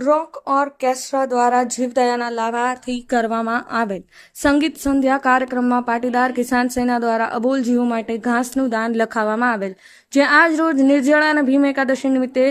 રોક orchestra દ્વારા જીવદયાના લાભાર્થી કરવામાં આવેલ સંગીત સંધ્યા કાર્યક્રમમાં પાટીદાર કિસાન સેના દ્વારા અબોલ જીવો માટે ઘાસનું દાન લખાવવામાં આવેલ, જે આજ રોજ નિર્જળા અને ભીમ એકાદશી નિમિત્તે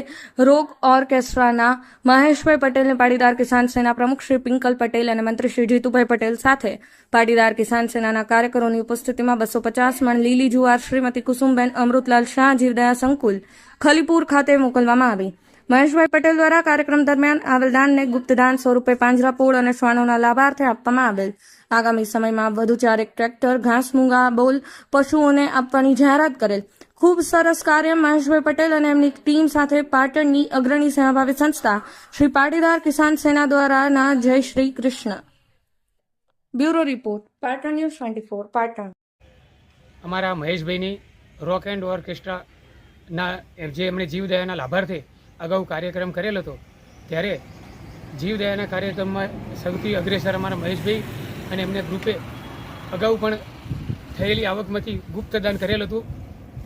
રોક ઓર્કેસ્ટ્રાના મહેશભાઈ પટેલને પાટીદાર કિસાન સેના પ્રમુખ શ્રી પિંકલ પટેલ અને મંત્રી શ્રી જીતુભાઈ પટેલ સાથે પાટીદાર કિસાન સેનાના કાર્યકરોની ઉપસ્થિતિમાં 250 મણ લીલી જુવાર શ્રીમતી કુસુમબેન અમૃતલાલ શાહ જીવદયા સંકુલ ખલીપુર ખાતે મોકલવામાં આવી। મહેશભાઈ પટેલ દ્વારા કાર્યક્રમ દરમિયાન આવેલ દાનને ગુપ્તદાન સ્વરૂપે પાંજરાપોળ અને શ્વાનોના લાભાર્થે આપવામાં આવેલ। આગામી સમયમાં વધુ 4 ટ્રેક્ટર ઘાસ મૂંગા બોલ પશુઓને આપવાની જાહેરાત કરેલ। ખૂબ સરસ કાર્ય મહેશભાઈ પટેલ અને એમની ટીમ સાથે પાટણની અગ્રણી સેવાભાવી સંસ્થા શ્રી પાટીદાર કિસાન સેના દ્વારા જય Shri Krishna. Bureau report, Patan news 24, Patan. અમારા મહેશભાઈની રોક એન્ડ ઓર્કેસ્ટ્રાના જે એમણે જીવદયાના લાભાર્થે અગાઉ કાર્યક્રમ કરેલ હતો, ત્યારે જીવદયાના કાર્યક્રમમાં સૌથી અગ્રેસર અમારા મહેશભાઈ અને એમને ગ્રુપે અગાઉ પણ થયેલી આવકમાંથી ગુપ્તદાન કરેલ હતું।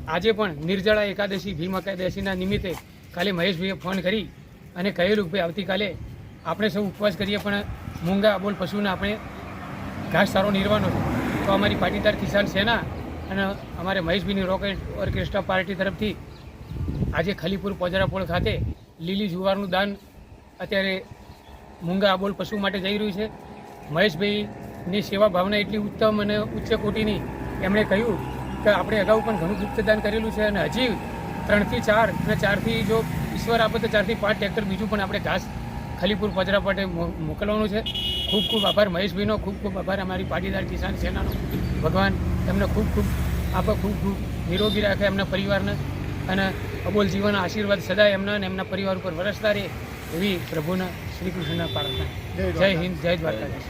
આજે પણ નિર્જળા એકાદશી ભીમ એકાદશીના નિમિત્તે કાલે મહેશભાઈએ ફોન કરી અને કહેલું કે આવતીકાલે આપણે સૌ ઉપવાસ કરીએ, પણ મૂંગા બોલ પશુને આપણે ઘાસ સારો નિર્વાનો છે। તો અમારી પાટીદાર કિસાન સેના અને અમારે મહેશભાઈની રોક ઓર્કેસ્ટ્રા પાર્ટી તરફથી આજે ખલીપુર પોજરાપોળ ખાતે લીલી જુવારનું દાન અત્યારે મૂંગા બોલ પશુ માટે જઈ રહ્યું છે। મહેશભાઈની સેવા ભાવના એટલી ઉત્તમ અને ઉચ્ચ કોટીની, એમણે કહ્યું કે આપણે અગાઉ પણ ઘણું ગુપ્તદાન કરેલું છે અને હજી 3 થી 4 અને 4 થી જો ઈશ્વર આપે તો 4 થી 5 ટ્રેક્ટર બીજું પણ આપણે ઘાસ ખલીપુર પોજરાપોળે મોકલવાનું છે। ખૂબ ખૂબ આભાર મહેશભાઈનો, ખૂબ ખૂબ આભાર અમારી પાટીદાર કિસાન સેનાનો। ભગવાન એમને ખૂબ ખૂબ ખૂબ નિરોગી રાખે, એમના પરિવારને, અને અબોલ જીવનના આશીર્વાદ સદાય એમના અને એમના પરિવાર ઉપર વરસતા રહે એવી પ્રભુના શ્રી કૃષ્ણના પ્રાર્થના। જય હિન્દ, જય દ્વારકાધીશ।